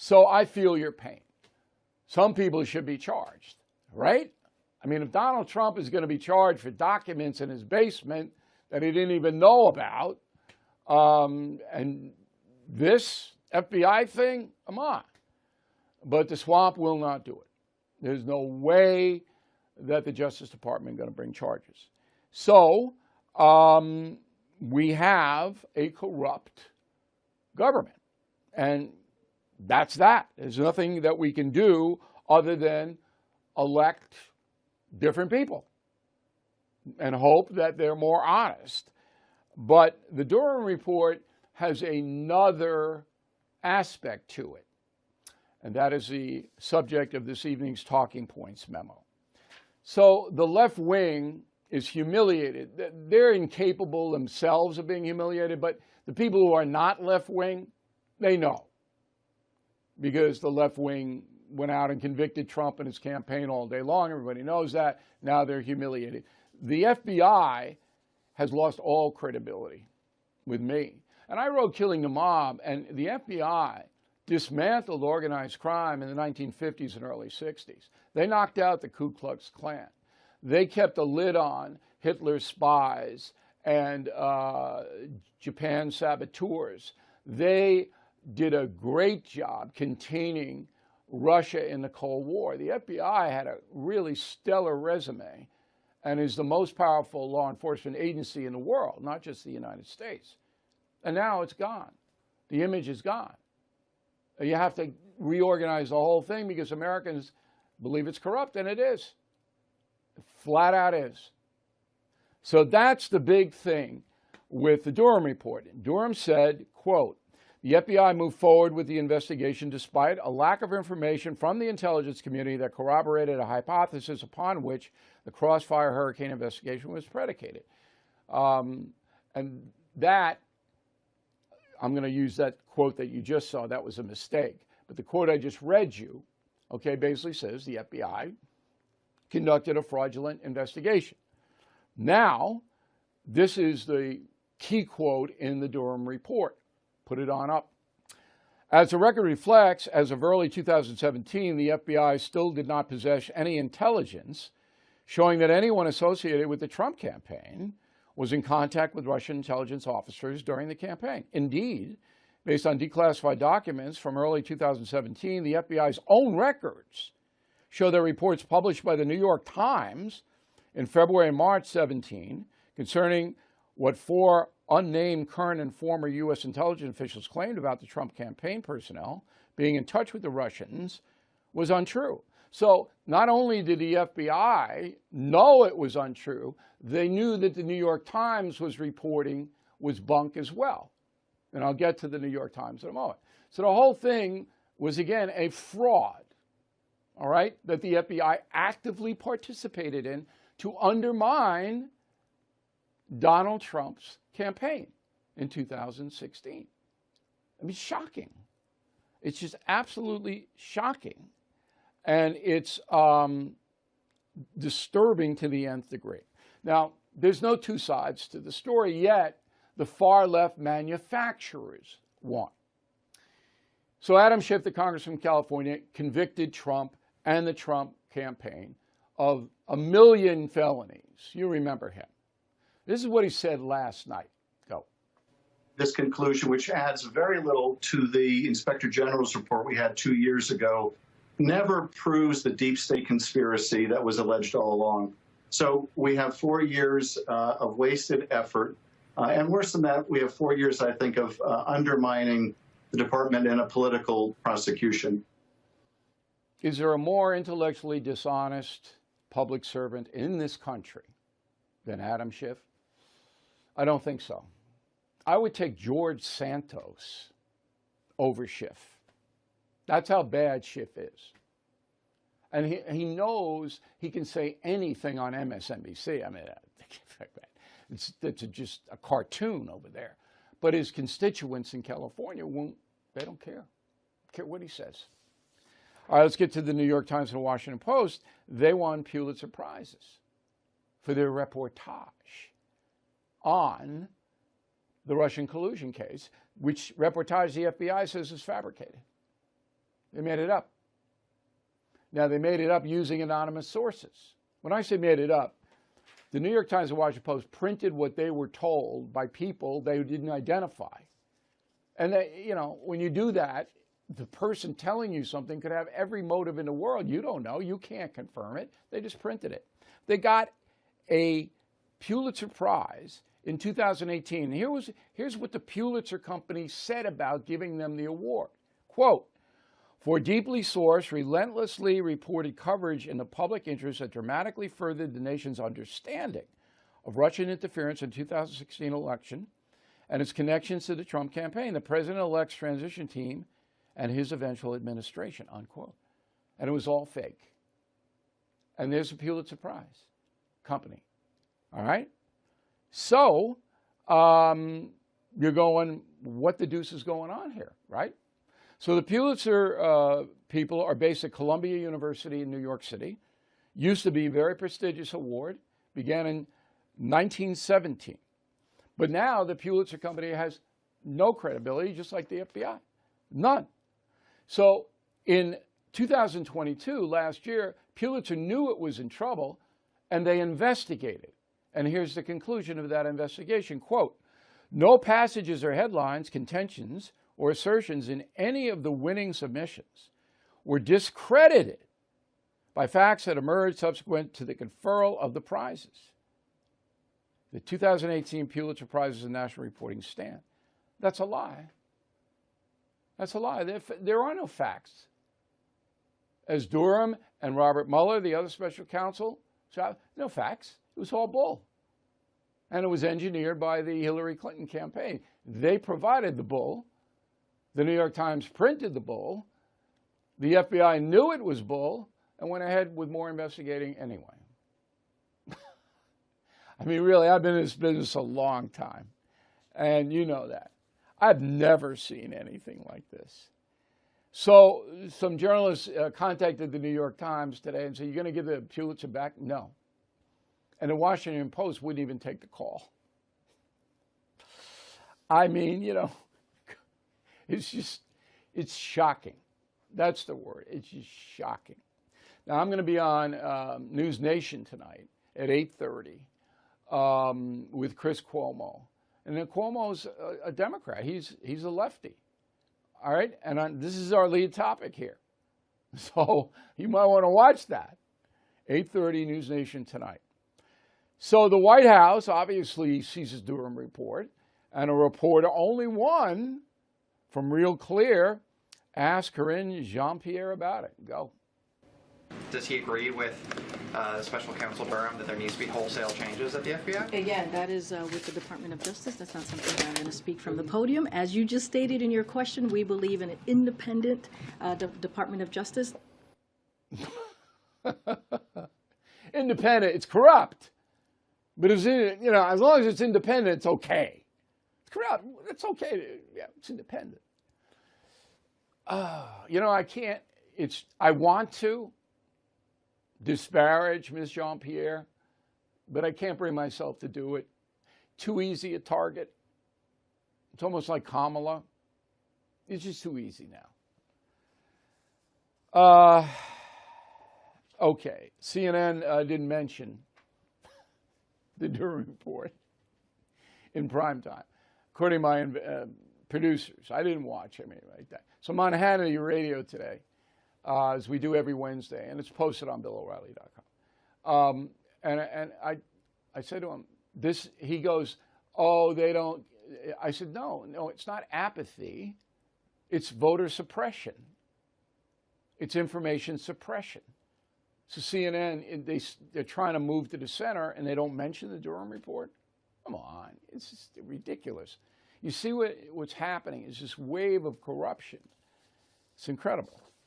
So I feel your pain. Some people should be charged, right? I mean, if Donald Trump is going to be charged for documents in his basement that he didn't even know about, and this FBI thing, come on. But the swamp will not do it. There's no way that the Justice Department is going to bring charges. So we have a corrupt government. And that's that. There's nothing that we can do other than elect different people and hope that they're more honest. But the Durham report has another aspect to it, and that is the subject of this evening's Talking Points memo. So the left wing is humiliated. They're incapable themselves of being humiliated, but the people who are not left wing, they know, because the left wing went out and convicted Trump in his campaign all day long. Everybody knows that. Now they're humiliated. The FBI has lost all credibility with me. And I wrote Killing the Mob, and the FBI dismantled organized crime in the 1950s and early 60s. They knocked out the Ku Klux Klan. They kept a lid on Hitler's spies and Japan saboteurs. They did a great job containing Russia in the Cold War. The FBI had a really stellar resume and is the most powerful law enforcement agency in the world, not just the United States. And now it's gone. The image is gone. You have to reorganize the whole thing because Americans believe it's corrupt, and it is. Flat out is. So that's the big thing with the Durham report. Durham said, quote, the FBI moved forward with the investigation despite a lack of information from the intelligence community that corroborated a hypothesis upon which the Crossfire Hurricane investigation was predicated. And that, I'm going to use that quote that you just saw. That was a mistake. But the quote I just read you, okay, basically says the FBI conducted a fraudulent investigation. Now, this is the key quote in the Durham report. Put it on up. As the record reflects, as of early 2017, the FBI still did not possess any intelligence showing that anyone associated with the Trump campaign was in contact with Russian intelligence officers during the campaign. Indeed, based on declassified documents from early 2017, the FBI's own records show that reports published by the New York Times in February and March 17 concerning what four unnamed current and former U.S. intelligence officials claimed about the Trump campaign personnel being in touch with the Russians was untrue. So not only did the FBI know it was untrue, they knew that the New York Times was reporting was bunk as well. And I'll get to the New York Times in a moment. So the whole thing was, again, a fraud, all right, that the FBI actively participated in to undermine Donald Trump's campaign in 2016. I mean, shocking. It's just absolutely shocking. And it's disturbing to the nth degree. Now, there's no two sides to the story yet. The far left manufacturers want. So Adam Schiff, the congressman from California, convicted Trump and the Trump campaign of 1 million felonies. You remember him. This is what he said last night. Go. This conclusion, which adds very little to the Inspector General's report we had 2 years ago, never proves the deep state conspiracy that was alleged all along. So we have 4 years of wasted effort. And worse than that, we have 4 years, I think, of undermining the department in a political prosecution. Is there a more intellectually dishonest public servant in this country than Adam Schiff? I don't think so. I would take George Santos over Schiff. That's how bad Schiff is. And he knows he can say anything on MSNBC. I mean, it's just a cartoon over there. But his constituents in California they don't care. Care what he says. All right, let's get to the New York Times and the Washington Post. They won Pulitzer Prizes for their reportage on the Russian collusion case, which reportage the FBI says is fabricated. They made it up. Now, they made it up using anonymous sources. When I say made it up, the New York Times and Washington Post printed what they were told by people they didn't identify. And they, when you do that, the person telling you something could have every motive in the world. You don't know. You can't confirm it. They just printed it. They got a Pulitzer Prize in 2018. Here's what the Pulitzer Company said about giving them the award. Quote, for deeply sourced, relentlessly reported coverage in the public interest that dramatically furthered the nation's understanding of Russian interference in the 2016 election and its connections to the Trump campaign, the president-elect's transition team, and his eventual administration, unquote. And it was all fake. And there's a Pulitzer Prize company. All right? So, you're going, what the deuce is going on here, right? So the Pulitzer people are based at Columbia University in New York City. Used to be a very prestigious award. Began in 1917. But now the Pulitzer Company has no credibility, just like the FBI. None. So in 2022, last year, Pulitzer knew it was in trouble, and they investigated. And here's the conclusion of that investigation. Quote, no passages or headlines, contentions, or assertions in any of the winning submissions were discredited by facts that emerged subsequent to the conferral of the prizes. The 2018 Pulitzer Prizes and National Reporting stand. That's a lie. That's a lie. There are no facts. As Durham and Robert Mueller, the other special counsel, no facts. It was all bull. And it was engineered by the Hillary Clinton campaign. They provided the bull. The New York Times printed the bull. The FBI knew it was bull and went ahead with more investigating anyway. I mean, really, I've been in this business a long time, and you know that. I've never seen anything like this. So some journalists contacted the New York Times today and said, you're going to give the Pulitzer back? No. And the Washington Post wouldn't even take the call. I mean, it's shocking. That's the word. It's just shocking. Now, I'm going to be on News Nation tonight at 8:30 with Chris Cuomo. And then Cuomo's a Democrat. He's a lefty. All right? And this is our lead topic here. So you might want to watch that. 8:30 News Nation tonight. So the White House obviously sees his Durham report, and a reporter, only one from Real Clear, asked Karine Jean-Pierre about it. Go. Does he agree with Special Counsel Durham that there needs to be wholesale changes at the FBI? Again, that is with the Department of Justice. That's not something that I'm going to speak from the podium. As you just stated in your question, we believe in an independent Department of Justice. Independent, it's corrupt. But as long as it's independent, it's okay. It's corrupt. It's okay. Yeah, it's independent. I can't. I want to disparage Ms. Jean-Pierre, but I can't bring myself to do it. Too easy a target. It's almost like Kamala. It's just too easy now. Okay. CNN didn't mention the Durham report in prime time, according to my producers. I didn't watch anything like that. So I'm on Hannity Radio today, as we do every Wednesday, and it's posted on BillO'Reilly.com. And I said to him, he goes, oh, they don't. I said, no, it's not apathy. It's voter suppression. It's information suppression. So CNN, they're trying to move to the center, and they don't mention the Durham report? Come on. It's just ridiculous. You see what's happening is this wave of corruption. It's incredible.